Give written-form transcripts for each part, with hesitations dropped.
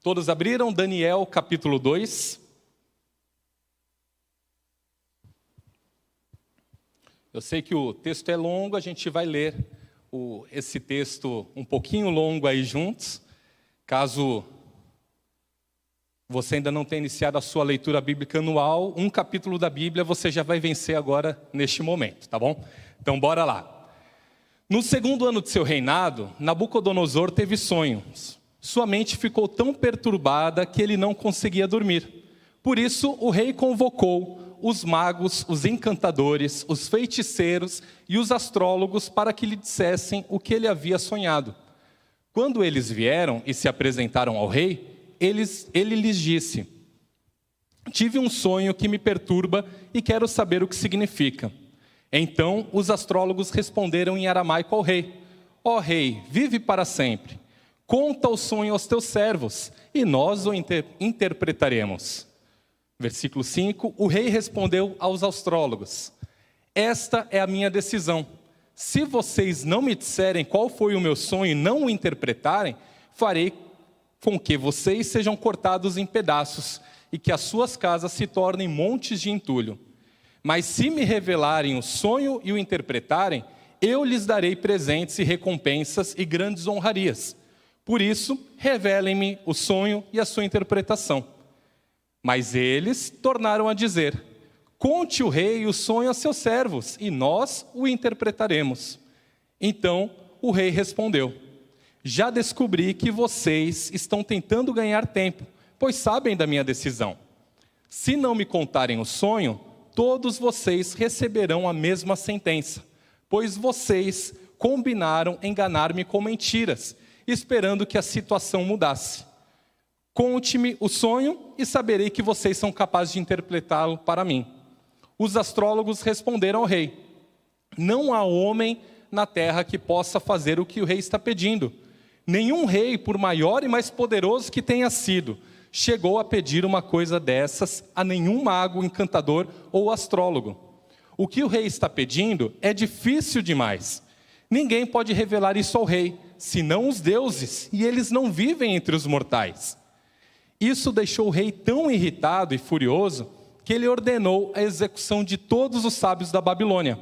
Todos abriram Daniel capítulo 2. Eu sei que o texto é longo, a gente vai ler esse texto um pouquinho longo aí juntos. Caso você ainda não tenha iniciado a sua leitura bíblica anual, um capítulo da Bíblia você já vai vencer agora neste momento, tá bom? Então bora lá. No segundo ano de seu reinado, Nabucodonosor teve sonhos. Sua mente ficou tão perturbada que ele não conseguia dormir. Por isso, o rei convocou os magos, os encantadores, os feiticeiros e os astrólogos para que lhe dissessem o que ele havia sonhado. Quando eles vieram e se apresentaram ao rei, ele lhes disse: tive um sonho que me perturba e quero saber o que significa. Então, os astrólogos responderam em aramaico ao rei: ó rei, vive para sempre. Conta o sonho aos teus servos, e nós o interpretaremos. Versículo 5, o rei respondeu aos astrólogos: esta é a minha decisão. Se vocês não me disserem qual foi o meu sonho e não o interpretarem, farei com que vocês sejam cortados em pedaços e que as suas casas se tornem montes de entulho. Mas se me revelarem o sonho e o interpretarem, eu lhes darei presentes e recompensas e grandes honrarias. Por isso, revelem-me o sonho e a sua interpretação. Mas eles tornaram a dizer: conte o rei o sonho a seus servos, e nós o interpretaremos. Então o rei respondeu: já descobri que vocês estão tentando ganhar tempo, pois sabem da minha decisão. Se não me contarem o sonho, todos vocês receberão a mesma sentença, pois vocês combinaram enganar-me com mentiras, esperando que a situação mudasse. Conte-me o sonho e saberei que vocês são capazes de interpretá-lo para mim. Os astrólogos responderam ao rei: não há homem na terra que possa fazer o que o rei está pedindo. Nenhum rei, por maior e mais poderoso que tenha sido, chegou a pedir uma coisa dessas a nenhum mago, encantador ou astrólogo. O que o rei está pedindo é difícil demais. Ninguém pode revelar isso ao rei, senão os deuses, e eles não vivem entre os mortais. Isso deixou o rei tão irritado e furioso que ele ordenou a execução de todos os sábios da Babilônia.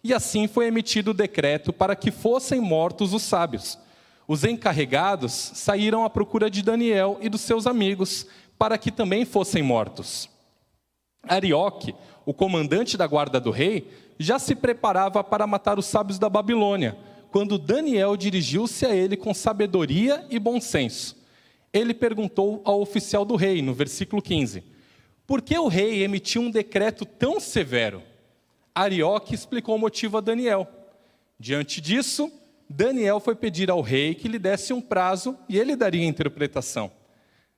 E assim foi emitido o decreto para que fossem mortos os sábios. Os encarregados saíram à procura de Daniel e dos seus amigos para que também fossem mortos. Arioque, o comandante da guarda do rei, já se preparava para matar os sábios da Babilônia, quando Daniel dirigiu-se a ele com sabedoria e bom senso. Ele perguntou ao oficial do rei, no versículo 15, por que o rei emitiu um decreto tão severo? Arioque explicou o motivo a Daniel. Diante disso, Daniel foi pedir ao rei que lhe desse um prazo e ele daria a interpretação.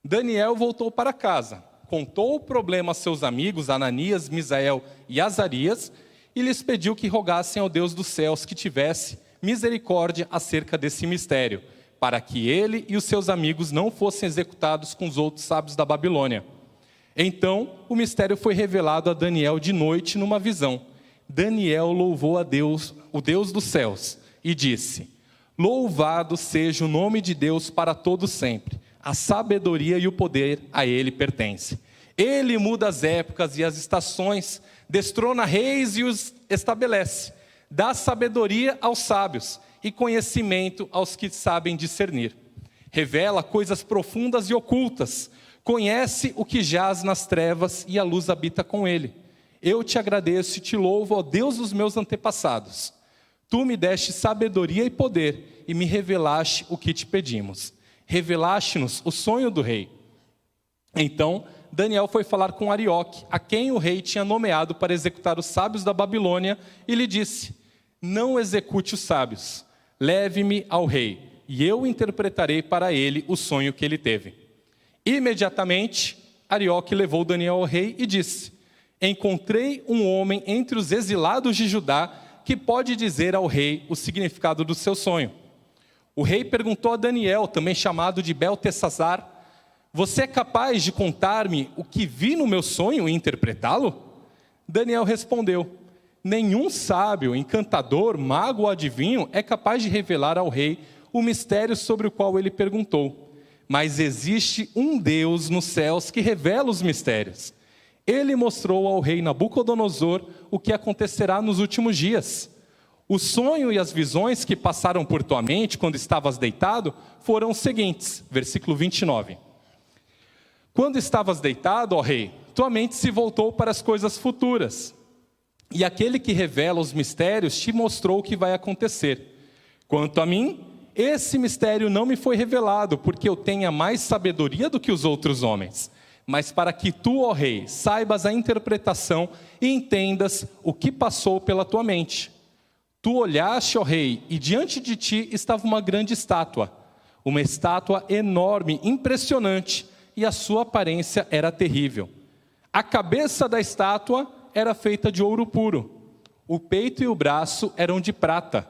Daniel voltou para casa, contou o problema a seus amigos Ananias, Misael e Azarias e lhes pediu que rogassem ao Deus dos céus que tivesse misericórdia acerca desse mistério, para que ele e os seus amigos não fossem executados com os outros sábios da Babilônia. Então, o mistério foi revelado a Daniel de noite numa visão. Daniel louvou a Deus, o Deus dos céus, e disse: louvado seja o nome de Deus para todo sempre. A sabedoria e o poder a ele pertencem. Ele muda as épocas e as estações, destrona reis e os estabelece. Dá sabedoria aos sábios e conhecimento aos que sabem discernir. Revela coisas profundas e ocultas. Conhece o que jaz nas trevas e a luz habita com ele. Eu te agradeço e te louvo, ó Deus dos meus antepassados. Tu me deste sabedoria e poder e me revelaste o que te pedimos. Revelaste-nos o sonho do rei. Então Daniel foi falar com Arioque, a quem o rei tinha nomeado para executar os sábios da Babilônia, e lhe disse: não execute os sábios, leve-me ao rei, e eu interpretarei para ele o sonho que ele teve. Imediatamente, Arioque levou Daniel ao rei e disse: encontrei um homem entre os exilados de Judá que pode dizer ao rei o significado do seu sonho. O rei perguntou a Daniel, também chamado de Beltesazar: você é capaz de contar-me o que vi no meu sonho e interpretá-lo? Daniel respondeu: nenhum sábio, encantador, mago ou adivinho é capaz de revelar ao rei o mistério sobre o qual ele perguntou. mas existe um Deus nos céus que revela os mistérios. Ele mostrou ao rei Nabucodonosor o que acontecerá nos últimos dias. O sonho e as visões que passaram por tua mente quando estavas deitado foram os seguintes, versículo 29. Quando estavas deitado, ó rei, tua mente se voltou para as coisas futuras, e aquele que revela os mistérios te mostrou o que vai acontecer. Quanto a mim, esse mistério não me foi revelado, porque eu tenha mais sabedoria do que os outros homens. Mas para que tu, ó rei, saibas a interpretação e entendas o que passou pela tua mente. Tu olhaste, ó rei, e diante de ti estava uma grande estátua. Uma estátua enorme, impressionante, e a sua aparência era terrível. A cabeça da estátua era feita de ouro puro. O peito e o braço eram de prata.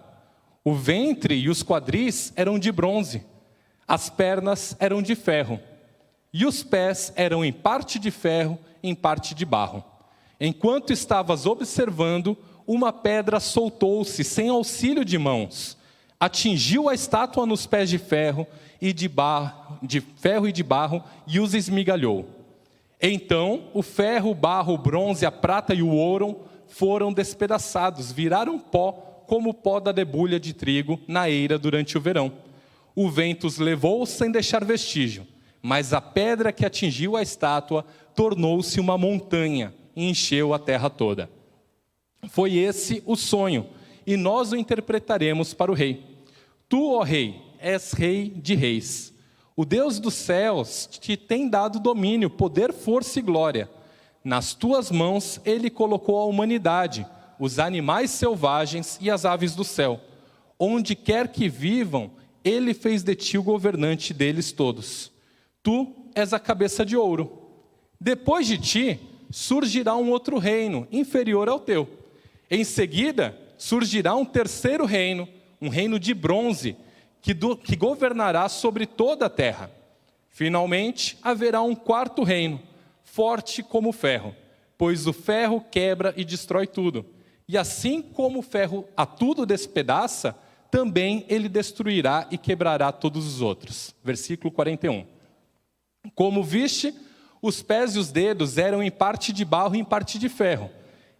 O ventre e os quadris eram de bronze. As pernas eram de ferro. E os pés eram em parte de ferro, em parte de barro. Enquanto estavas observando, uma pedra soltou-se sem auxílio de mãos. Atingiu a estátua nos pés de ferro e de barro e os esmigalhou. Então, o ferro, o barro, o bronze, a prata e o ouro foram despedaçados, viraram pó, como o pó da debulha de trigo na eira durante o verão. O vento os levou sem deixar vestígio, mas a pedra que atingiu a estátua tornou-se uma montanha e encheu a terra toda. Foi esse o sonho, e nós o interpretaremos para o rei. Tu, ó rei, és rei de reis. O Deus dos céus te tem dado domínio, poder, força e glória. Nas tuas mãos ele colocou a humanidade, os animais selvagens e as aves do céu. Onde quer que vivam, ele fez de ti o governante deles todos. Tu és a cabeça de ouro. Depois de ti surgirá um outro reino, inferior ao teu. Em seguida surgirá um terceiro reino, um reino de bronze, que governará sobre toda a terra. Finalmente haverá um quarto reino, forte como o ferro, pois o ferro quebra e destrói tudo. E assim como o ferro a tudo despedaça, também ele destruirá e quebrará todos os outros. Versículo 41. Como viste, os pés e os dedos eram em parte de barro e em parte de ferro.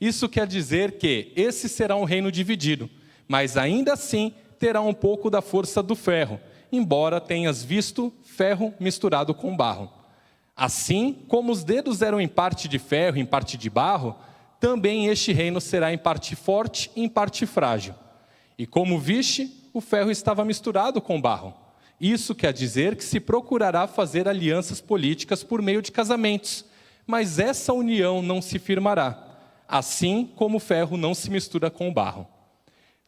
Isso quer dizer que esse será um reino dividido, mas ainda assim terá um pouco da força do ferro, embora tenhas visto ferro misturado com barro. Assim como os dedos eram em parte de ferro e em parte de barro, também este reino será em parte forte e em parte frágil. E como viste, o ferro estava misturado com barro. Isso quer dizer que se procurará fazer alianças políticas por meio de casamentos, mas essa união não se firmará, assim como o ferro não se mistura com o barro.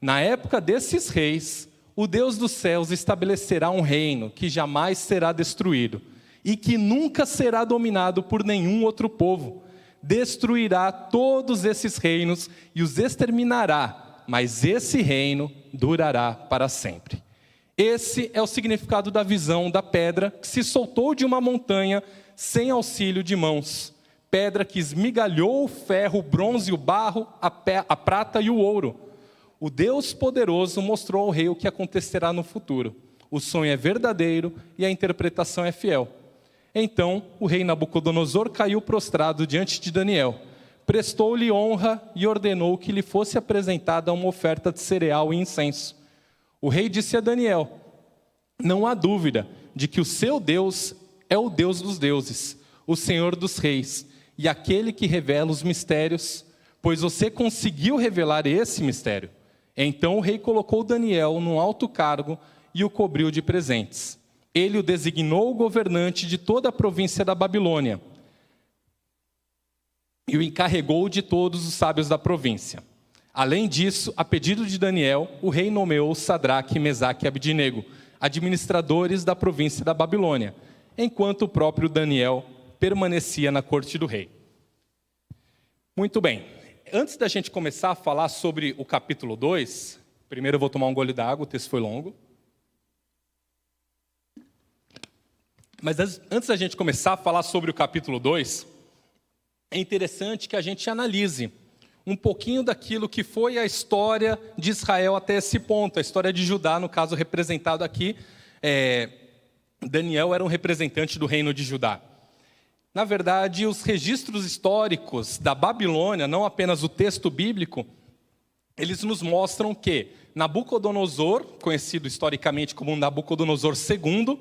Na época desses reis, o Deus dos céus estabelecerá um reino que jamais será destruído e que nunca será dominado por nenhum outro povo. Destruirá todos esses reinos e os exterminará, mas esse reino durará para sempre. Esse é o significado da visão da pedra que se soltou de uma montanha sem auxílio de mãos. Pedra que esmigalhou o ferro, o bronze, o barro, a prata e o ouro. O Deus poderoso mostrou ao rei o que acontecerá no futuro. O sonho é verdadeiro e a interpretação é fiel. Então o rei Nabucodonosor caiu prostrado diante de Daniel, prestou-lhe honra e ordenou que lhe fosse apresentada uma oferta de cereal e incenso. O rei disse a Daniel: não há dúvida de que o seu Deus é o Deus dos deuses, o Senhor dos reis, e aquele que revela os mistérios, pois você conseguiu revelar esse mistério. Então o rei colocou Daniel num alto cargo e o cobriu de presentes. Ele o designou governante de toda a província da Babilônia e o encarregou de todos os sábios da província. Além disso, a pedido de Daniel, o rei nomeou Sadraque, Mesaque e Abdinego, administradores da província da Babilônia, enquanto o próprio Daniel permanecia na corte do rei. Muito bem, antes da gente começar a falar sobre o capítulo 2, primeiro eu vou tomar um gole d'água, o texto foi longo. Mas antes da gente começar a falar sobre o capítulo 2, é interessante que a gente analise um pouquinho daquilo que foi a história de Israel até esse ponto, a história de Judá, no caso representado aqui Daniel era um representante do reino de Judá. Na verdade, os registros históricos da Babilônia, não apenas o texto bíblico, eles nos mostram que Nabucodonosor, conhecido historicamente como Nabucodonosor II,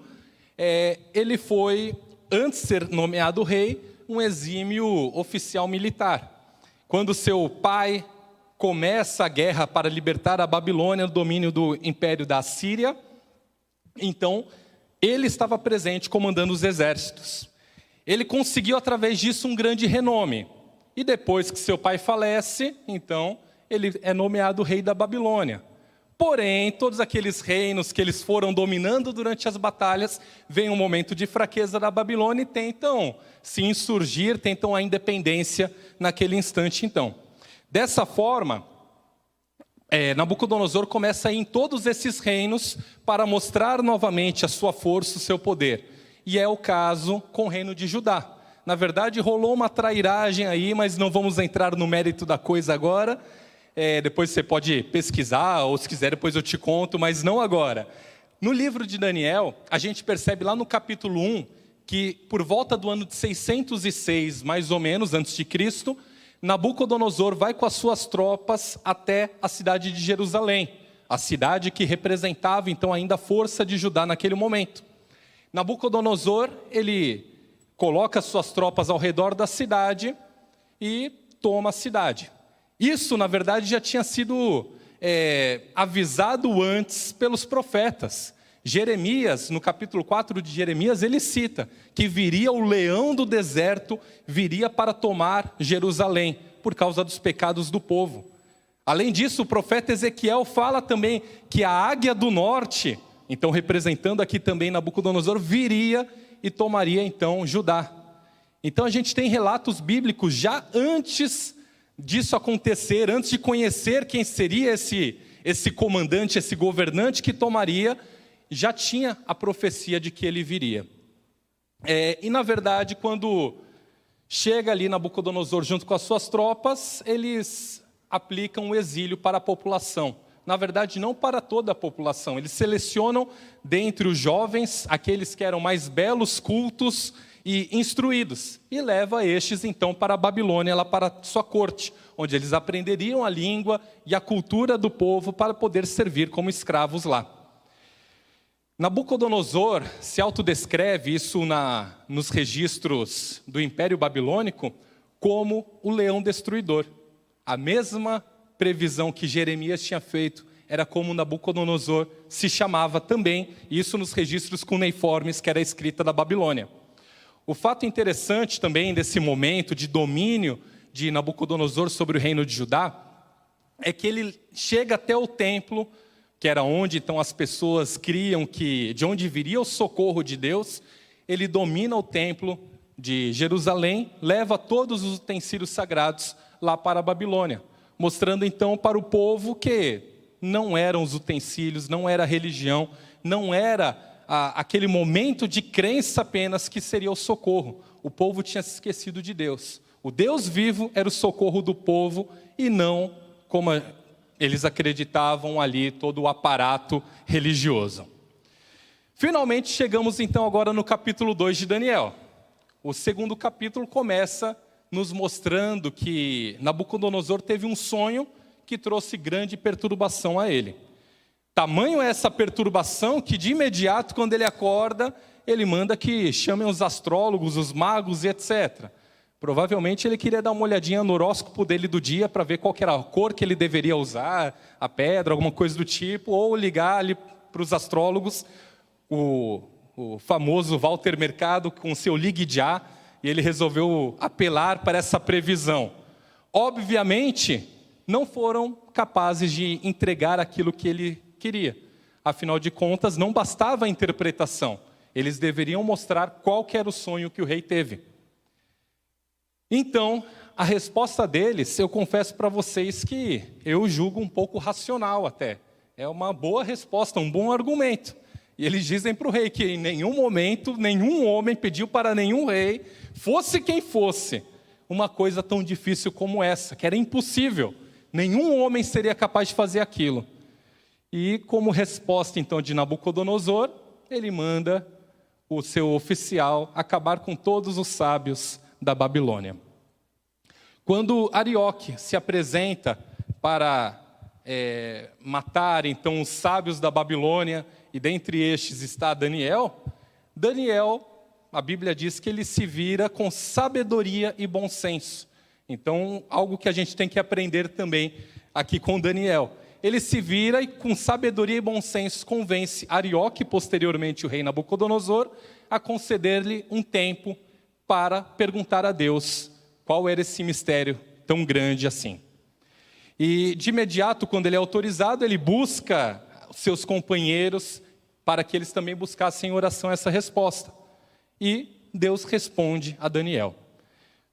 ele foi, antes de ser nomeado rei, um exímio oficial militar. Quando seu pai começa a guerra para libertar a Babilônia do domínio do império da Assíria, então ele estava presente comandando os exércitos. Ele conseguiu, através disso, um grande renome. E depois que seu pai falece, então, ele é nomeado rei da Babilônia. Porém, todos aqueles reinos que eles foram dominando durante as batalhas, vem um momento de fraqueza da Babilônia e tentam se insurgir, tentam a independência naquele instante, então. Dessa forma, Nabucodonosor começa a ir em todos esses reinos para mostrar novamente a sua força, o seu poder. E é o caso com o reino de Judá. Na verdade, rolou uma trairagem aí, mas não vamos entrar no mérito da coisa agora. Depois você pode pesquisar, ou se quiser depois eu te conto, mas não agora. No livro de Daniel, a gente percebe lá no capítulo 1, que por volta do ano de 606, mais ou menos, antes de Cristo, Nabucodonosor vai com as suas tropas até a cidade de Jerusalém, a cidade que representava então ainda a força de Judá naquele momento. Nabucodonosor, ele coloca suas tropas ao redor da cidade e toma a cidade. Isso, na verdade, já tinha sido avisado antes pelos profetas. Jeremias, no capítulo 4 de Jeremias, ele cita que viria o leão do deserto, viria para tomar Jerusalém, por causa dos pecados do povo. Além disso, o profeta Ezequiel fala também que a águia do norte, então representando aqui também Nabucodonosor, viria e tomaria então Judá. Então a gente tem relatos bíblicos já antes disso acontecer, antes de conhecer quem seria esse comandante, esse governante que tomaria, já tinha a profecia de que ele viria. E na verdade, quando chega ali Nabucodonosor junto com as suas tropas, eles aplicam o exílio para a população. Na verdade, não para toda a população. Eles selecionam dentre os jovens aqueles que eram mais belos, cultos e instruídos. E leva estes, então, para a Babilônia, lá para a sua corte, onde eles aprenderiam a língua e a cultura do povo para poder servir como escravos lá. Nabucodonosor se autodescreve, isso nos registros do Império Babilônico, como o leão destruidor. A mesma previsão que Jeremias tinha feito era como Nabucodonosor se chamava também, isso nos registros cuneiformes que era escrita da Babilônia. O fato interessante também desse momento de domínio de Nabucodonosor sobre o reino de Judá é que ele chega até o templo, que era onde então as pessoas criam que de onde viria o socorro de Deus. Ele domina o templo de Jerusalém, leva todos os utensílios sagrados lá para a Babilônia, mostrando então para o povo que não eram os utensílios, não era a religião, não era aquele momento de crença apenas que seria o socorro. O povo tinha se esquecido de Deus. O Deus vivo era o socorro do povo e não, como eles acreditavam ali, todo o aparato religioso. Finalmente chegamos então agora no capítulo 2 de Daniel. O segundo capítulo começa nos mostrando que Nabucodonosor teve um sonho que trouxe grande perturbação a ele. Tamanho é essa perturbação que de imediato, quando ele acorda, ele manda que chamem os astrólogos, os magos e etc. Provavelmente ele queria dar uma olhadinha no horóscopo dele do dia para ver qual que era a cor que ele deveria usar, a pedra, alguma coisa do tipo, ou ligar ali para os astrólogos, o famoso Walter Mercado com seu Ligue Já, e ele resolveu apelar para essa previsão. Obviamente, não foram capazes de entregar aquilo que ele queria. Afinal de contas, não bastava a interpretação. Eles deveriam mostrar qual que era o sonho que o rei teve. Então, a resposta deles, eu confesso para vocês que eu julgo um pouco racional até. É uma boa resposta, um bom argumento. E eles dizem para o rei que em nenhum momento, nenhum homem pediu para nenhum rei, fosse quem fosse, uma coisa tão difícil como essa, que era impossível. Nenhum homem seria capaz de fazer aquilo. E como resposta então de Nabucodonosor, ele manda o seu oficial, acabar com todos os sábios da Babilônia. Quando Arioque se apresenta para matar então os sábios da Babilônia, e dentre estes está Daniel, a Bíblia diz que ele se vira com sabedoria e bom senso. Então, algo que a gente tem que aprender também aqui com Daniel. Ele se vira e com sabedoria e bom senso convence Arioque, posteriormente o rei Nabucodonosor, a conceder-lhe um tempo para perguntar a Deus qual era esse mistério tão grande assim. E de imediato, quando ele é autorizado, ele busca seus companheiros para que eles também buscassem em oração essa resposta. E Deus responde a Daniel.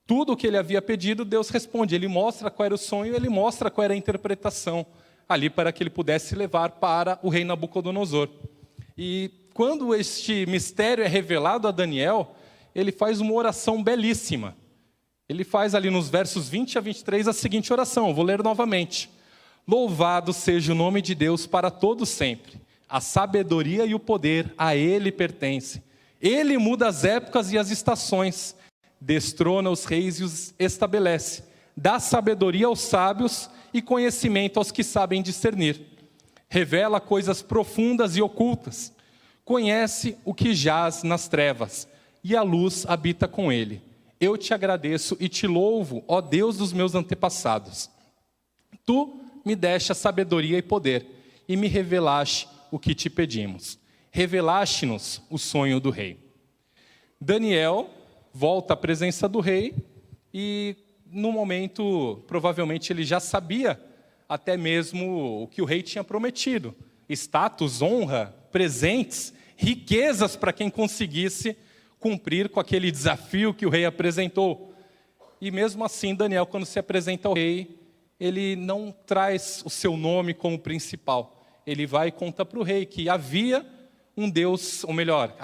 Tudo o que ele havia pedido, Deus responde. Ele mostra qual era o sonho, ele mostra qual era a interpretação ali para que ele pudesse levar para o rei Nabucodonosor. E quando este mistério é revelado a Daniel, ele faz uma oração belíssima. Ele faz ali nos versos 20 a 23 a seguinte oração, eu vou ler novamente. Louvado seja o nome de Deus para todo sempre. A sabedoria e o poder a Ele pertencem. Ele muda as épocas e as estações. Destrona os reis e os estabelece. Dá sabedoria aos sábios e conhecimento aos que sabem discernir. Revela coisas profundas e ocultas. Conhece o que jaz nas trevas, e a luz habita com ele. Eu te agradeço e te louvo, ó Deus dos meus antepassados. Tu me deste a sabedoria e poder, e me revelaste o que te pedimos. Revelaste-nos o sonho do rei. Daniel volta à presença do rei, e no momento, provavelmente ele já sabia até mesmo o que o rei tinha prometido. Status, honra, presentes, riquezas para quem conseguisse cumprir com aquele desafio que o rei apresentou. E mesmo assim, Daniel, quando se apresenta ao rei, ele não traz o seu nome como principal. Ele vai e conta para o rei que havia um Deus, ou melhor,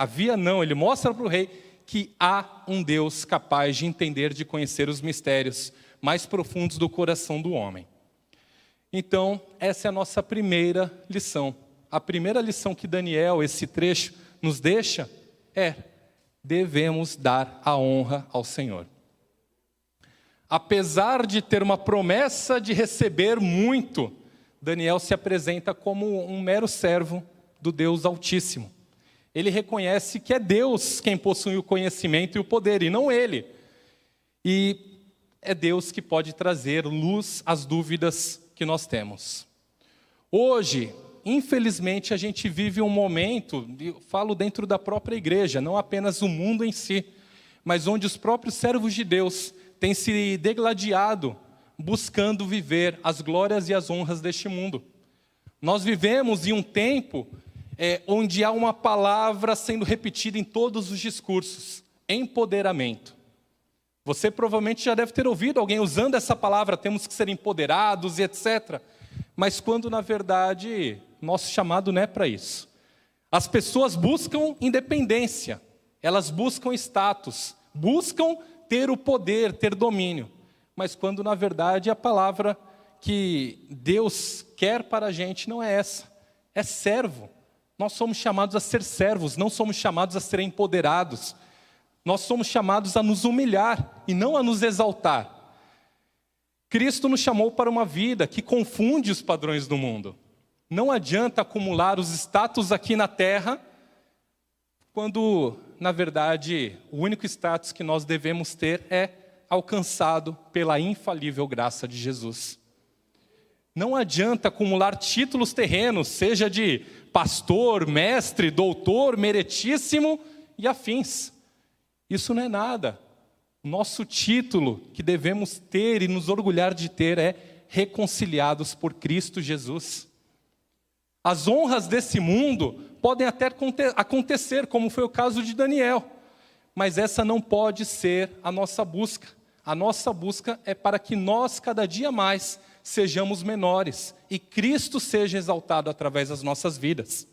ele mostra para o rei que há um Deus capaz de entender, de conhecer os mistérios mais profundos do coração do homem. Então, essa é a nossa primeira lição. A primeira lição que Daniel, esse trecho, nos deixa é: devemos dar a honra ao Senhor. Apesar de ter uma promessa de receber muito, Daniel se apresenta como um mero servo do Deus Altíssimo. Ele reconhece que é Deus quem possui o conhecimento e o poder, e não ele. E é Deus que pode trazer luz às dúvidas que nós temos. Hoje, infelizmente, a gente vive um momento, eu falo dentro da própria igreja, não apenas o mundo em si, mas onde os próprios servos de Deus têm se degladiado, buscando viver as glórias e as honras deste mundo. Nós vivemos em um tempo onde há uma palavra sendo repetida em todos os discursos: empoderamento. Você provavelmente já deve ter ouvido alguém usando essa palavra, temos que ser empoderados e etc. Mas quando, na verdade, nosso chamado não é para isso. As pessoas buscam independência, elas buscam status, buscam ter o poder, ter domínio. Mas quando, na verdade, a palavra que Deus quer para a gente não é essa, é servo. Nós somos chamados a ser servos, não somos chamados a ser empoderados. Nós somos chamados a nos humilhar e não a nos exaltar. Cristo nos chamou para uma vida que confunde os padrões do mundo. Não adianta acumular os status aqui na terra, quando, na verdade, o único status que nós devemos ter é alcançado pela infalível graça de Jesus. Não adianta acumular títulos terrenos, seja de pastor, mestre, doutor, meritíssimo e afins. Isso não é nada. Nosso título que devemos ter e nos orgulhar de ter é reconciliados por Cristo Jesus. As honras desse mundo podem até acontecer, como foi o caso de Daniel, mas essa não pode ser a nossa busca. A nossa busca é para que nós, cada dia mais, sejamos menores e Cristo seja exaltado através das nossas vidas.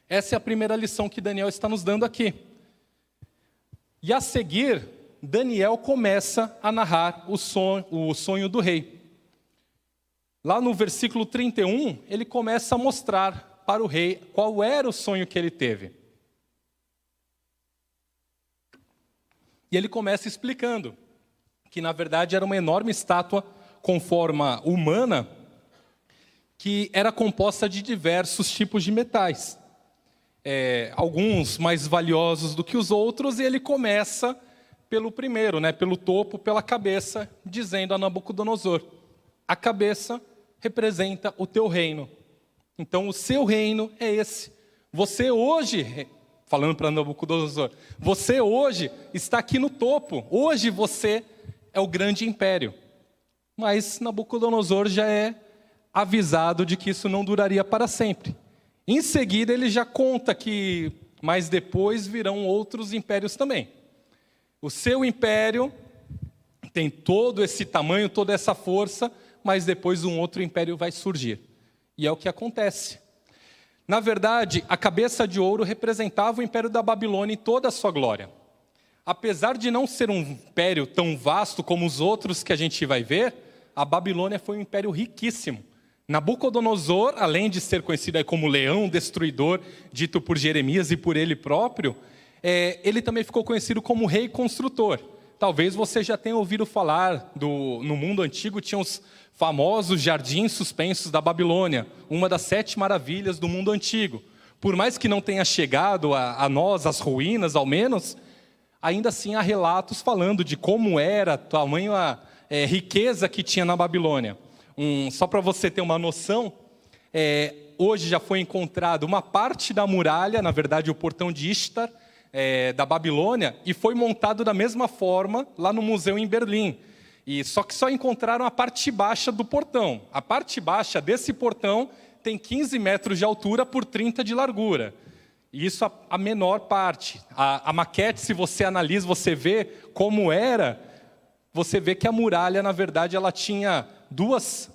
Essa é a primeira lição que Daniel está nos dando aqui. E a seguir, Daniel começa a narrar o sonho do rei. Lá no versículo 31, ele começa a mostrar para o rei qual era o sonho que ele teve. E ele começa explicando que, na verdade, era uma enorme estátua com forma humana que era composta de diversos tipos de metais. Alguns mais valiosos do que os outros, e ele começa pelo primeiro, pelo topo, pela cabeça, dizendo a Nabucodonosor: a cabeça representa o teu reino. Então, o seu reino é esse. Você hoje, falando para Nabucodonosor, você hoje está aqui no topo. Hoje você é o grande império. Mas Nabucodonosor já é avisado de que isso não duraria para sempre. Em seguida, ele já conta que mais depois virão outros impérios também. O seu império tem todo esse tamanho, toda essa força, mas depois um outro império vai surgir. E é o que acontece. Na verdade, a cabeça de ouro representava o império da Babilônia em toda a sua glória. Apesar de não ser um império tão vasto como os outros que a gente vai ver, a Babilônia foi um império riquíssimo. Nabucodonosor, além de ser conhecido aí como leão destruidor, dito por Jeremias e por ele próprio, ele também ficou conhecido como rei construtor. Talvez você já tenha ouvido falar, no mundo antigo tinha os famosos jardins suspensos da Babilônia, uma das 7 maravilhas do mundo antigo. Por mais que não tenha chegado a nós, as ruínas ao menos, ainda assim há relatos falando de como era, tamanho a riqueza que tinha na Babilônia. Só para você ter uma noção, hoje já foi encontrado uma parte da muralha, na verdade o portão de Ishtar, da Babilônia, e foi montado da mesma forma lá no museu em Berlim. Só que só encontraram a parte baixa do portão. A parte baixa desse portão tem 15 metros de altura por 30 de largura. E isso a menor parte. A maquete, se você analisa, você vê como era, você vê que a muralha, na verdade, ela tinha 2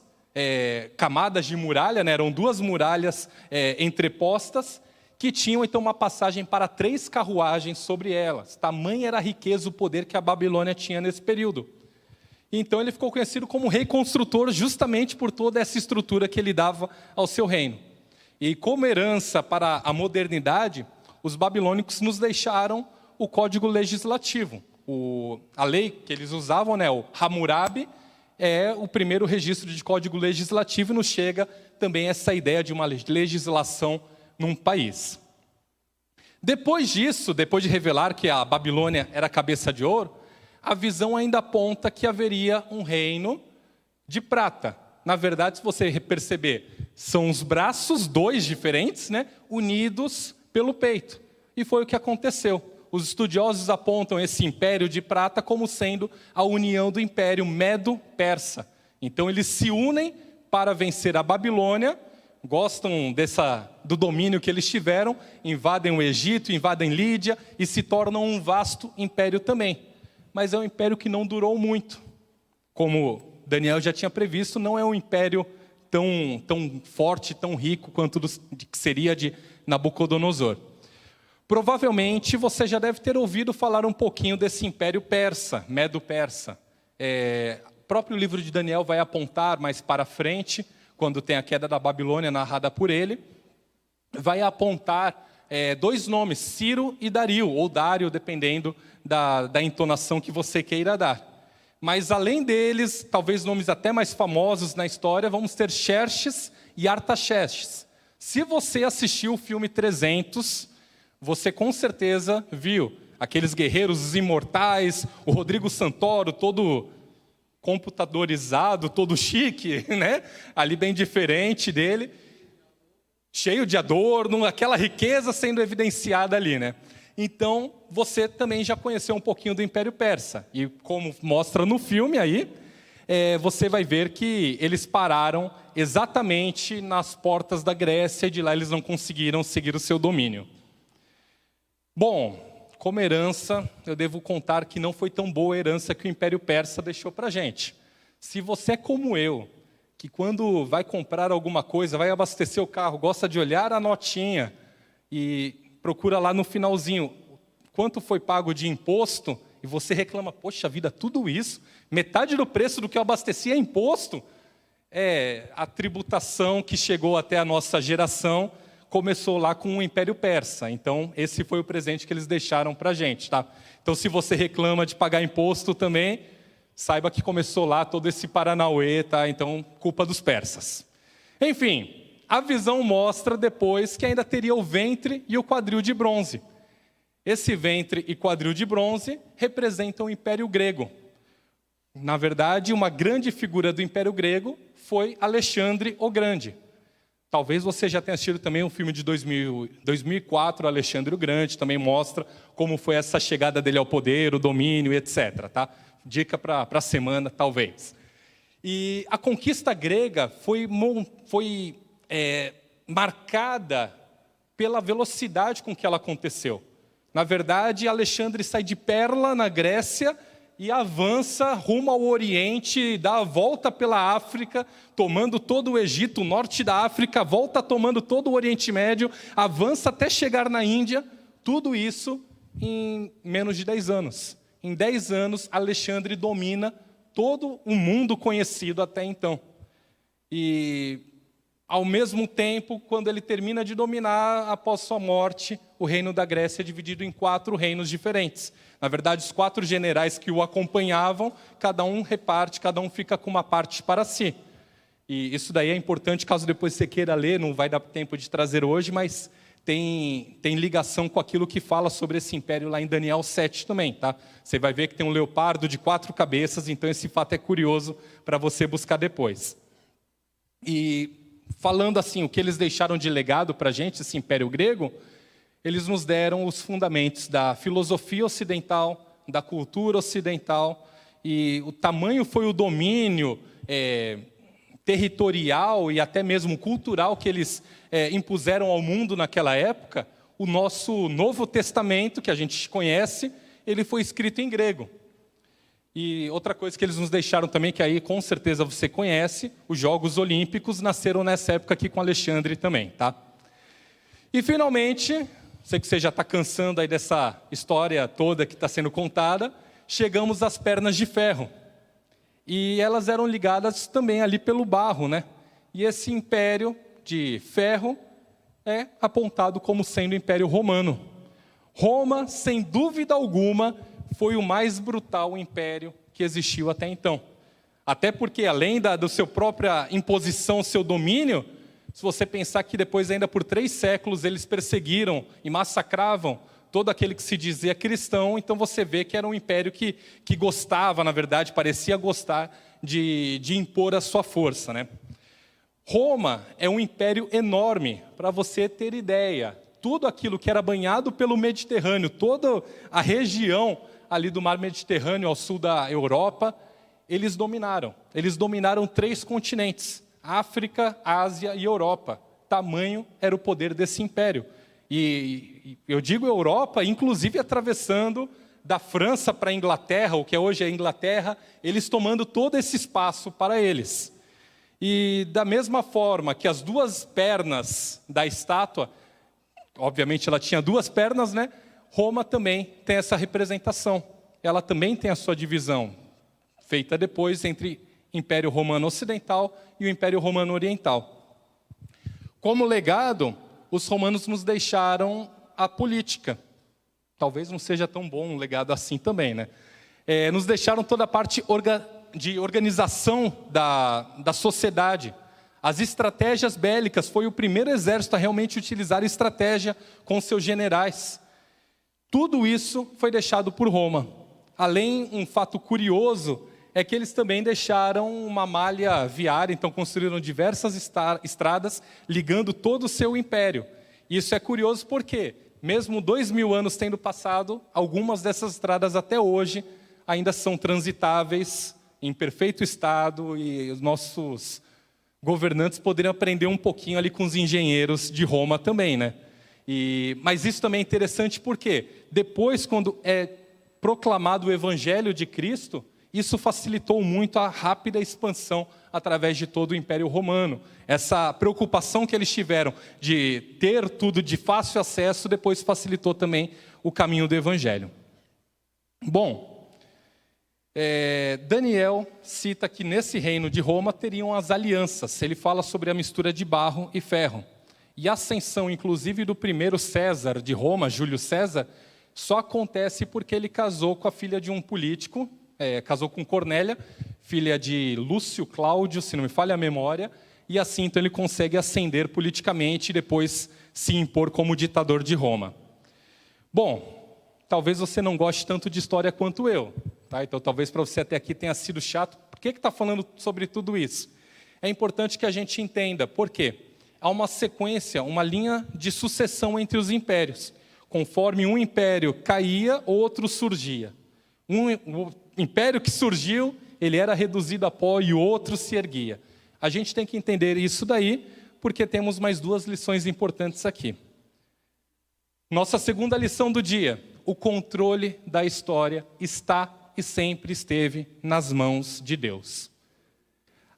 camadas de muralha, eram 2 muralhas entrepostas, que tinham então uma passagem para 3 carruagens sobre elas. Tamanha era a riqueza, o poder que a Babilônia tinha nesse período. Então ele ficou conhecido como rei construtor justamente por toda essa estrutura que ele dava ao seu reino. E como herança para a modernidade, os babilônicos nos deixaram o código legislativo. A lei que eles usavam, o Hammurabi, é o primeiro registro de código legislativo, e nos chega também essa ideia de uma legislação num país. Depois disso, depois de revelar que a Babilônia era a cabeça de ouro, a visão ainda aponta que haveria um reino de prata. Na verdade, se você perceber, são os braços, 2 diferentes, unidos pelo peito. E foi o que aconteceu. Os estudiosos apontam esse império de prata como sendo a união do império Medo-Persa. Então eles se unem para vencer a Babilônia, gostam do domínio que eles tiveram, invadem o Egito, invadem Lídia e se tornam um vasto império também. Mas é um império que não durou muito. Como Daniel já tinha previsto, não é um império tão forte, tão rico quanto que seria de Nabucodonosor. Provavelmente você já deve ter ouvido falar um pouquinho desse império persa, Medo-Persa. O próprio livro de Daniel vai apontar mais para frente, quando tem a queda da Babilônia narrada por ele, vai apontar 2 nomes, Ciro e Dario, ou Dário, dependendo da entonação que você queira dar. Mas além deles, talvez nomes até mais famosos na história, vamos ter Xerxes e Artaxerxes. Se você assistiu o filme 300, você com certeza viu aqueles guerreiros os imortais, o Rodrigo Santoro, todo computadorizado, todo chique, ali bem diferente dele, cheio de adorno, aquela riqueza sendo evidenciada ali, Então, você também já conheceu um pouquinho do Império Persa. E como mostra no filme aí, você vai ver que eles pararam exatamente nas portas da Grécia e de lá eles não conseguiram seguir o seu domínio. Bom, como herança, eu devo contar que não foi tão boa a herança que o Império Persa deixou para a gente. Se você é como eu, que quando vai comprar alguma coisa, vai abastecer o carro, gosta de olhar a notinha e procura lá no finalzinho quanto foi pago de imposto, e você reclama, poxa vida, tudo isso, metade do preço do que eu abasteci é imposto, a tributação que chegou até a nossa geração começou lá com o Império Persa. Então, esse foi o presente que eles deixaram para a gente, tá? Então, se você reclama de pagar imposto também, saiba que começou lá todo esse paranauê, tá? Então, culpa dos persas. Enfim, a visão mostra depois que ainda teria o ventre e o quadril de bronze. Esse ventre e quadril de bronze representam o Império Grego. Na verdade, uma grande figura do Império Grego foi Alexandre o Grande. Talvez você já tenha assistido também um filme de 2004, Alexandre o Grande, também mostra como foi essa chegada dele ao poder, o domínio, etc. Tá? Dica para a semana, talvez. E a conquista grega foi marcada pela velocidade com que ela aconteceu. Na verdade, Alexandre sai de Perla, na Grécia, e avança rumo ao Oriente, dá a volta pela África, tomando todo o Egito, o norte da África, volta tomando todo o Oriente Médio, avança até chegar na Índia, tudo isso em menos de 10 anos. Em 10 anos, Alexandre domina todo o mundo conhecido até então. E, ao mesmo tempo, quando ele termina de dominar, após sua morte, o reino da Grécia é dividido em 4 reinos diferentes. Na verdade, os 4 generais que o acompanhavam, cada um reparte, cada um fica com uma parte para si. E isso daí é importante, caso depois você queira ler, não vai dar tempo de trazer hoje, mas tem ligação com aquilo que fala sobre esse império lá em Daniel 7 também, tá? Você vai ver que tem um leopardo de 4 cabeças, então esse fato é curioso para você buscar depois. E falando assim, o que eles deixaram de legado para a gente, esse império grego, eles nos deram os fundamentos da filosofia ocidental, da cultura ocidental, e o tamanho foi o domínio territorial e até mesmo cultural que eles impuseram ao mundo naquela época. O nosso Novo Testamento, que a gente conhece, ele foi escrito em grego. E outra coisa que eles nos deixaram também, que aí com certeza você conhece, os Jogos Olímpicos nasceram nessa época aqui com Alexandre também, tá? E finalmente, sei que você já está cansando aí dessa história toda que está sendo contada, chegamos às pernas de ferro. E elas eram ligadas também ali pelo barro, né? E esse império de ferro é apontado como sendo o Império Romano. Roma, sem dúvida alguma, foi o mais brutal império que existiu até então. Até porque, além da sua própria imposição, seu domínio, se você pensar que depois, ainda por 3 séculos, eles perseguiram e massacravam todo aquele que se dizia cristão, então você vê que era um império que gostava, na verdade, parecia gostar de impor a sua força, né? Roma é um império enorme, para você ter ideia. Tudo aquilo que era banhado pelo Mediterrâneo, toda a região ali do mar Mediterrâneo ao sul da Europa, eles dominaram. Eles dominaram 3 continentes, África, Ásia e Europa. Tamanho era o poder desse império. E eu digo Europa, inclusive atravessando da França para a Inglaterra, o que hoje é a Inglaterra, eles tomando todo esse espaço para eles. E da mesma forma que as 2 pernas da estátua, obviamente ela tinha 2 pernas, né? Roma também tem essa representação. Ela também tem a sua divisão, feita depois entre Império Romano Ocidental e o Império Romano Oriental. Como legado, os romanos nos deixaram a política. Talvez não seja tão bom um legado assim também, né? Nos deixaram toda a parte de organização da sociedade. As estratégias bélicas, foi o primeiro exército a realmente utilizar estratégia com seus generais. Tudo isso foi deixado por Roma. Além, um fato curioso é que eles também deixaram uma malha viária, então construíram diversas estradas ligando todo o seu império. Isso é curioso porque, mesmo 2000 anos tendo passado, algumas dessas estradas até hoje ainda são transitáveis, em perfeito estado, e os nossos governantes poderiam aprender um pouquinho ali com os engenheiros de Roma também, né? Mas isso também é interessante porque depois, quando é proclamado o Evangelho de Cristo, isso facilitou muito a rápida expansão através de todo o Império Romano. Essa preocupação que eles tiveram de ter tudo de fácil acesso, depois facilitou também o caminho do Evangelho. Bom, Daniel cita que nesse reino de Roma teriam as alianças. Ele fala sobre a mistura de barro e ferro. E a ascensão, inclusive, do primeiro César de Roma, Júlio César, só acontece porque ele casou com a filha de um político, casou com Cornélia, filha de Lúcio Cláudio, se não me falha a memória, e assim então ele consegue ascender politicamente e depois se impor como ditador de Roma. Bom, talvez você não goste tanto de história quanto eu, tá? Então talvez para você até aqui tenha sido chato. Por que está falando sobre tudo isso? É importante que a gente entenda. Por quê? Há uma sequência, uma linha de sucessão entre os impérios. Conforme um império caía, outro surgia. O império que surgiu, ele era reduzido a pó e o outro se erguia. A gente tem que entender isso daí, porque temos mais duas lições importantes aqui. Nossa segunda lição do dia: o controle da história está e sempre esteve nas mãos de Deus.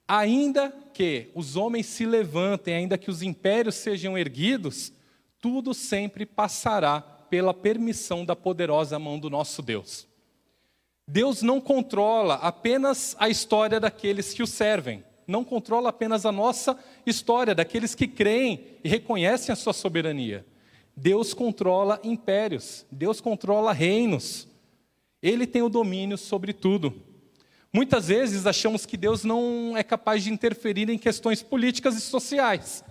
Ainda que os homens se levantem, ainda que os impérios sejam erguidos, tudo sempre passará pela permissão da poderosa mão do nosso Deus. Deus não controla apenas a história daqueles que o servem, não controla apenas a nossa história, daqueles que creem e reconhecem a sua soberania. Deus controla impérios, Deus controla reinos, Ele tem o domínio sobre tudo. Muitas vezes achamos que Deus não é capaz de interferir em questões políticas e sociais.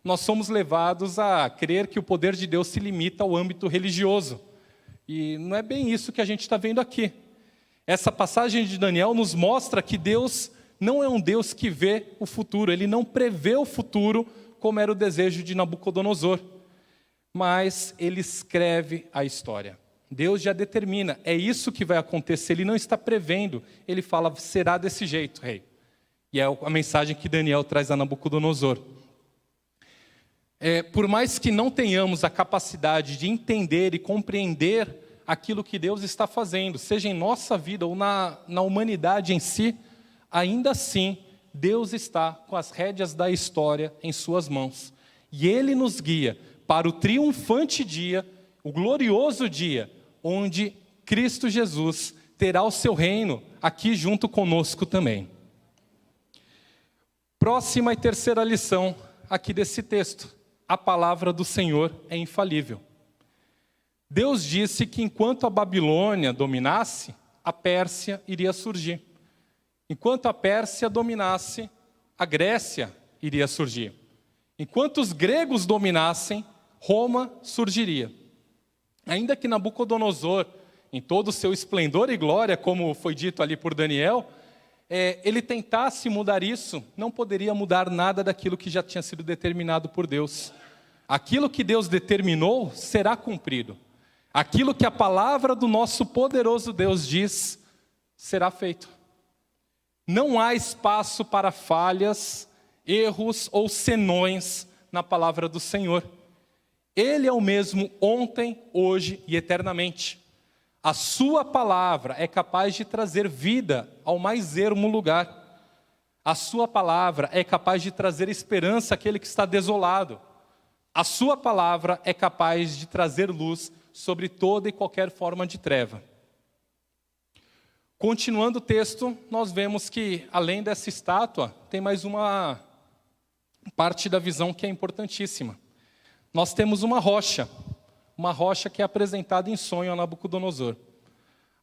Nós somos levados a crer que o poder de Deus se limita ao âmbito religioso. E não é bem isso que a gente está vendo aqui. Essa passagem de Daniel nos mostra que Deus não é um Deus que vê o futuro. Ele não prevê o futuro como era o desejo de Nabucodonosor. Mas ele escreve a história. Deus já determina, é isso que vai acontecer, Ele não está prevendo, Ele fala, será desse jeito, rei. E é a mensagem que Daniel traz a Nabucodonosor. Por mais que não tenhamos a capacidade de entender e compreender aquilo que Deus está fazendo, seja em nossa vida ou na humanidade em si, ainda assim, Deus está com as rédeas da história em suas mãos. E Ele nos guia para o triunfante dia, o glorioso dia, onde Cristo Jesus terá o seu reino aqui junto conosco também. Próxima e terceira lição aqui desse texto: a palavra do Senhor é infalível. Deus disse que enquanto a Babilônia dominasse, a Pérsia iria surgir. Enquanto a Pérsia dominasse, a Grécia iria surgir. Enquanto os gregos dominassem, Roma surgiria. Ainda que Nabucodonosor, em todo o seu esplendor e glória, como foi dito ali por Daniel, ele tentasse mudar isso, não poderia mudar nada daquilo que já tinha sido determinado por Deus. Aquilo que Deus determinou será cumprido. Aquilo que a palavra do nosso poderoso Deus diz, será feito. Não há espaço para falhas, erros ou senões na palavra do Senhor. Ele é o mesmo ontem, hoje e eternamente. A sua palavra é capaz de trazer vida ao mais ermo lugar. A sua palavra é capaz de trazer esperança àquele que está desolado. A sua palavra é capaz de trazer luz sobre toda e qualquer forma de treva. Continuando o texto, nós vemos que, além dessa estátua, tem mais uma parte da visão que é importantíssima. Nós temos uma rocha que é apresentada em sonho a Nabucodonosor.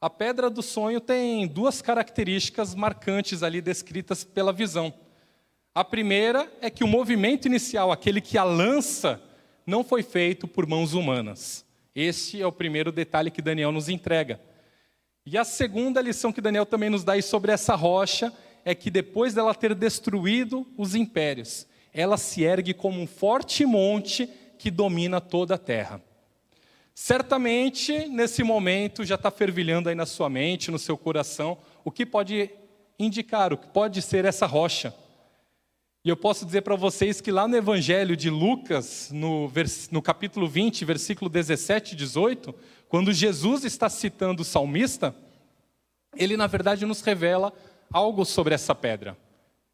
A pedra do sonho tem duas características marcantes ali descritas pela visão. A primeira é que o movimento inicial, aquele que a lança, não foi feito por mãos humanas. Este é o primeiro detalhe que Daniel nos entrega. E a segunda lição que Daniel também nos dá sobre essa rocha é que depois dela ter destruído os impérios, ela se ergue como um forte monte que domina toda a terra. Certamente, nesse momento, já está fervilhando aí na sua mente, no seu coração, o que pode indicar, o que pode ser essa rocha. E eu posso dizer para vocês que lá no Evangelho de Lucas, no capítulo 20, versículo 17 e 18, quando Jesus está citando o salmista, ele na verdade nos revela algo sobre essa pedra.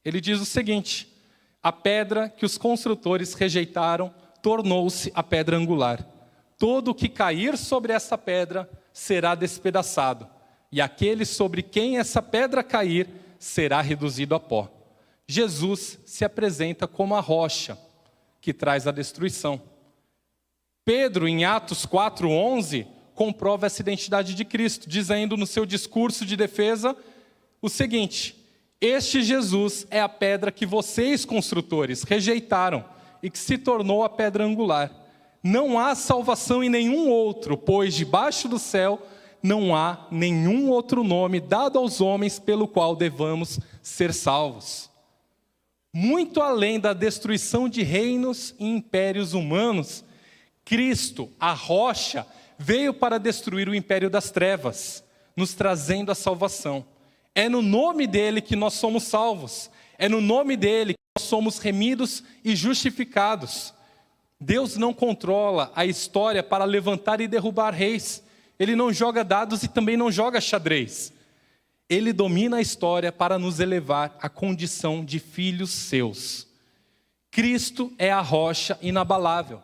Ele diz o seguinte: a pedra que os construtores rejeitaram tornou-se a pedra angular. Todo o que cair sobre essa pedra será despedaçado, e aquele sobre quem essa pedra cair será reduzido a pó. Jesus se apresenta como a rocha que traz a destruição. Pedro, em Atos 4:11, comprova essa identidade de Cristo, dizendo no seu discurso de defesa o seguinte: este Jesus é a pedra que vocês, construtores, rejeitaram e que se tornou a pedra angular. Não há salvação em nenhum outro, pois debaixo do céu não há nenhum outro nome dado aos homens pelo qual devamos ser salvos. Muito além da destruição de reinos e impérios humanos, Cristo, a rocha, veio para destruir o império das trevas, nos trazendo a salvação. É no nome dele que nós somos salvos. É no nome dele que nós somos remidos e justificados. Deus não controla a história para levantar e derrubar reis. Ele não joga dados e também não joga xadrez. Ele domina a história para nos elevar à condição de filhos seus. Cristo é a rocha inabalável.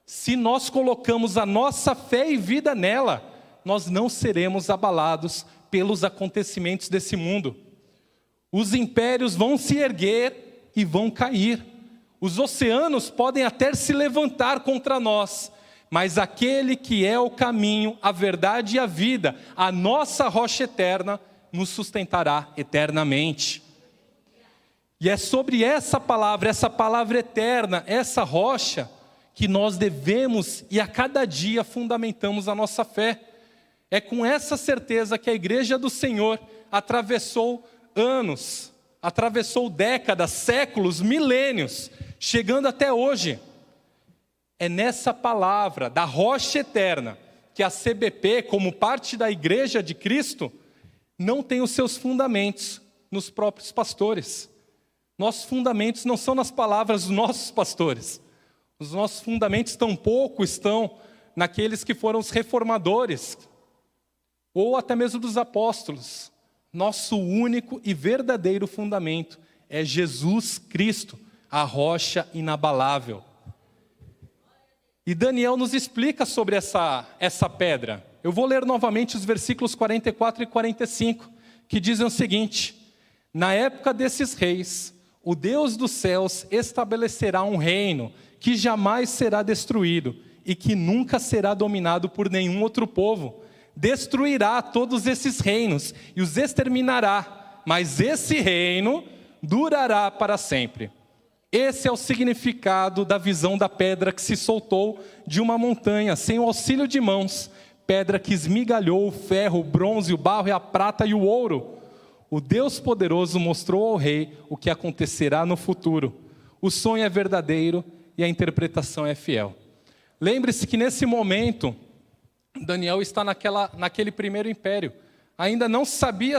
Se nós colocamos a nossa fé e vida nela, nós não seremos abalados pelos acontecimentos desse mundo. Os impérios vão se erguer e vão cair. Os oceanos podem até se levantar contra nós, mas aquele que é o caminho, a verdade e a vida, a nossa rocha eterna, nos sustentará eternamente. E é sobre essa palavra eterna, essa rocha, que nós devemos e a cada dia fundamentamos a nossa fé. É com essa certeza que a igreja do Senhor atravessou anos, atravessou décadas, séculos, milênios, chegando até hoje. É nessa palavra da rocha eterna que a CBP, como parte da igreja de Cristo, não tem os seus fundamentos nos próprios pastores. Nossos fundamentos não são nas palavras dos nossos pastores. Os nossos fundamentos tampouco estão naqueles que foram os reformadores, ou até mesmo dos apóstolos. Nosso único e verdadeiro fundamento é Jesus Cristo, a rocha inabalável. E Daniel nos explica sobre essa pedra. Eu vou ler novamente os versículos 44 e 45, que dizem o seguinte: na época desses reis, o Deus dos céus estabelecerá um reino que jamais será destruído e que nunca será dominado por nenhum outro povo. Destruirá todos esses reinos e os exterminará, mas esse reino durará para sempre. Esse é o significado da visão da pedra que se soltou de uma montanha, sem o auxílio de mãos, pedra que esmigalhou o ferro, o bronze, o barro e a prata e o ouro. O Deus poderoso mostrou ao rei o que acontecerá no futuro. O sonho é verdadeiro e a interpretação é fiel. Lembre-se que nesse momento, Daniel está naquele primeiro império. Ainda não sabia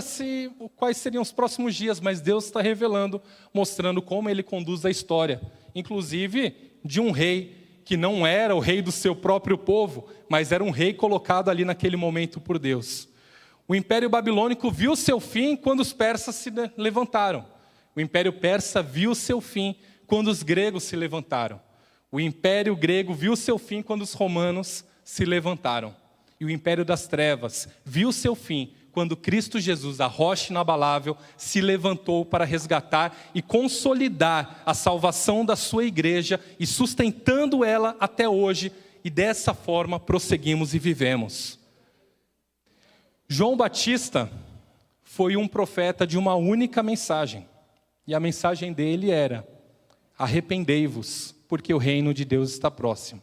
quais seriam os próximos dias, mas Deus está revelando, mostrando como ele conduz a história. Inclusive de um rei que não era o rei do seu próprio povo, mas era um rei colocado ali naquele momento por Deus. O Império Babilônico viu seu fim quando os persas se levantaram. O Império Persa viu seu fim quando os gregos se levantaram. O Império Grego viu seu fim quando os romanos se levantaram. E o Império das Trevas viu seu fim quando Cristo Jesus, a rocha inabalável, se levantou para resgatar e consolidar a salvação da sua igreja e sustentando ela até hoje. E dessa forma prosseguimos e vivemos. João Batista foi um profeta de uma única mensagem. E a mensagem dele era: arrependei-vos, porque o reino de Deus está próximo.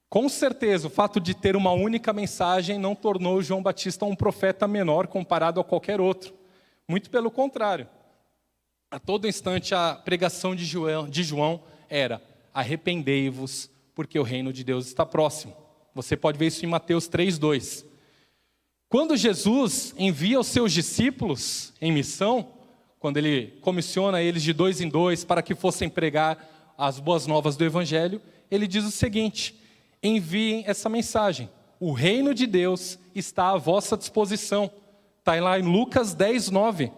Com certeza, o fato de ter uma única mensagem não tornou João Batista um profeta menor comparado a qualquer outro. Muito pelo contrário. A todo instante, a pregação de João era: arrependei-vos, porque o reino de Deus está próximo. Você pode ver isso em Mateus 3:2. Quando Jesus envia os seus discípulos em missão, quando ele comissiona eles de 2 em 2 para que fossem pregar as boas novas do Evangelho, ele diz o seguinte: enviem essa mensagem, o reino de Deus está à vossa disposição. Está lá em Lucas 10:9.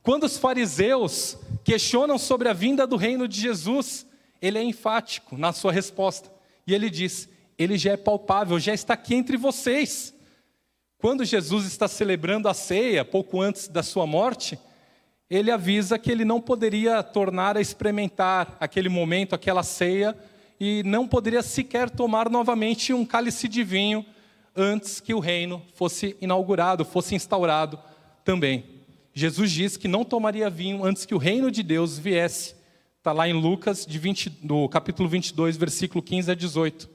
Quando os fariseus questionam sobre a vinda do reino de Jesus, ele é enfático na sua resposta. E ele diz: ele já é palpável, já está aqui entre vocês. Quando Jesus está celebrando a ceia, pouco antes da sua morte, ele avisa que ele não poderia tornar a experimentar aquele momento, aquela ceia, e não poderia sequer tomar novamente um cálice de vinho antes que o reino fosse inaugurado, fosse instaurado também. Jesus disse que não tomaria vinho antes que o reino de Deus viesse. Está lá em Lucas, do capítulo 22, versículo 15 a 18.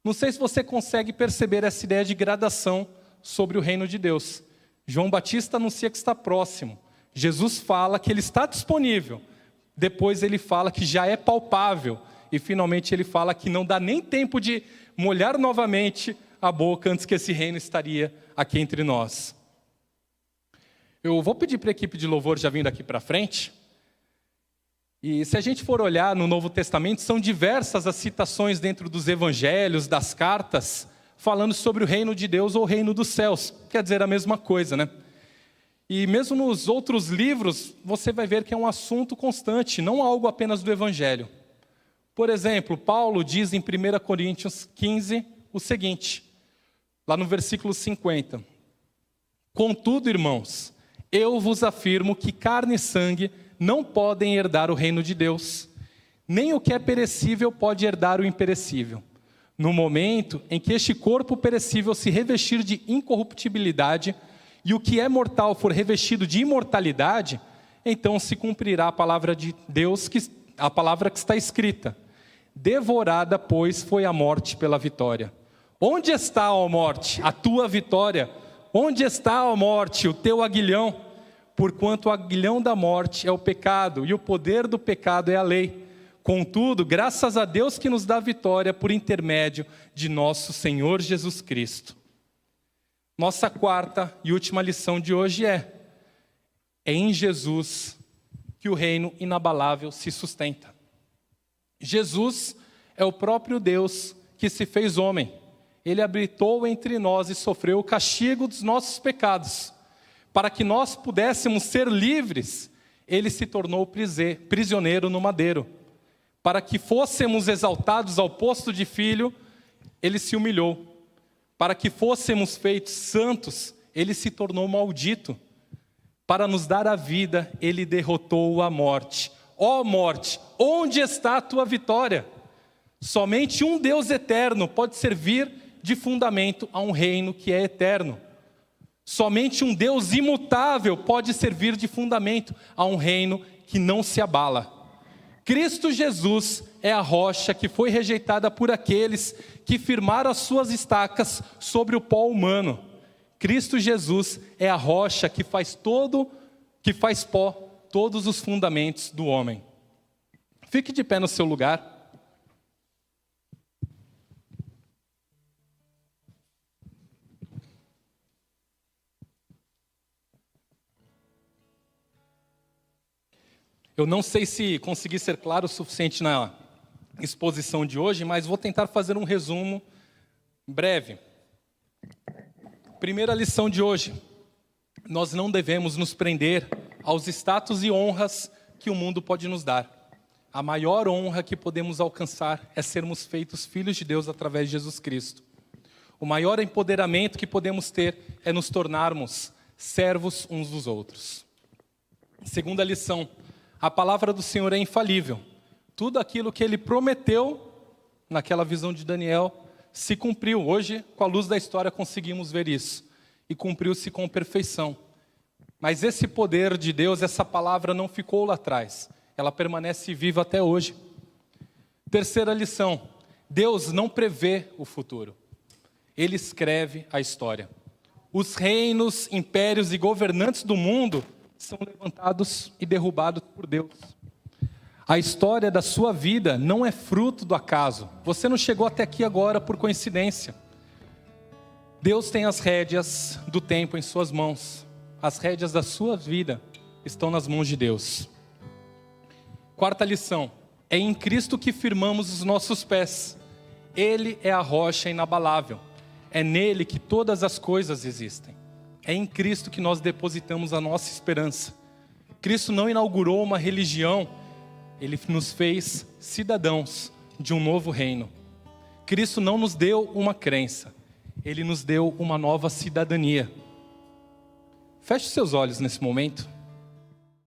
Não sei se você consegue perceber essa ideia de gradação sobre o reino de Deus. João Batista anuncia que está próximo. Jesus fala que ele está disponível. Depois ele fala que já é palpável. E finalmente ele fala que não dá nem tempo de molhar novamente a boca antes que esse reino estaria aqui entre nós. Eu vou pedir para a equipe de louvor já vindo aqui para frente. E se a gente for olhar no Novo Testamento, são diversas as citações dentro dos evangelhos, das cartas, falando sobre o reino de Deus ou o reino dos céus. Quer dizer a mesma coisa, né? E mesmo nos outros livros, você vai ver que é um assunto constante, não algo apenas do evangelho. Por exemplo, Paulo diz em 1 Coríntios 15 o seguinte, lá no versículo 50. Contudo, irmãos, eu vos afirmo que carne e sangue não podem herdar o reino de Deus, nem o que é perecível pode herdar o imperecível. No momento em que este corpo perecível se revestir de incorruptibilidade e o que é mortal for revestido de imortalidade, então se cumprirá a palavra de Deus, a palavra que está escrita. Devorada, pois, foi a morte pela vitória. Onde está, ó morte, a tua vitória? Onde está, ó morte, o teu aguilhão? Porquanto o aguilhão da morte é o pecado, e o poder do pecado é a lei. Contudo, graças a Deus que nos dá vitória por intermédio de nosso Senhor Jesus Cristo. Nossa quarta e última lição de hoje é em Jesus que o reino inabalável se sustenta. Jesus é o próprio Deus que se fez homem. Ele habitou entre nós e sofreu o castigo dos nossos pecados. Para que nós pudéssemos ser livres, ele se tornou prisioneiro no madeiro. Para que fôssemos exaltados ao posto de filho, ele se humilhou. Para que fôssemos feitos santos, ele se tornou maldito. Para nos dar a vida, ele derrotou a morte. Ó morte, onde está a tua vitória? Somente um Deus eterno pode servir de fundamento a um reino que é eterno. Somente um Deus imutável pode servir de fundamento a um reino que não se abala. Cristo Jesus é a rocha que foi rejeitada por aqueles que firmaram as suas estacas sobre o pó humano. Cristo Jesus é a rocha que faz pó todos os fundamentos do homem. Fique de pé no seu lugar. Eu não sei se consegui ser claro o suficiente na exposição de hoje, mas vou tentar fazer um resumo breve. Primeira lição de hoje: nós não devemos nos prender aos status e honras que o mundo pode nos dar. A maior honra que podemos alcançar é sermos feitos filhos de Deus através de Jesus Cristo. O maior empoderamento que podemos ter é nos tornarmos servos uns dos outros. Segunda lição: a palavra do Senhor é infalível. Tudo aquilo que Ele prometeu naquela visão de Daniel se cumpriu. Hoje, com a luz da história, conseguimos ver isso. E cumpriu-se com perfeição. Mas esse poder de Deus, essa palavra não ficou lá atrás. Ela permanece viva até hoje. Terceira lição: Deus não prevê o futuro. Ele escreve a história. Os reinos, impérios e governantes do mundo são levantados e derrubados por Deus. A história da sua vida não é fruto do acaso. Você não chegou até aqui agora por coincidência. Deus tem as rédeas do tempo em suas mãos. As rédeas da sua vida estão nas mãos de Deus. Quarta lição: é em Cristo que firmamos os nossos pés. Ele é a rocha inabalável. É nele que todas as coisas existem. É em Cristo que nós depositamos a nossa esperança. Cristo não inaugurou uma religião, Ele nos fez cidadãos de um novo reino. Cristo não nos deu uma crença, Ele nos deu uma nova cidadania. Feche seus olhos nesse momento.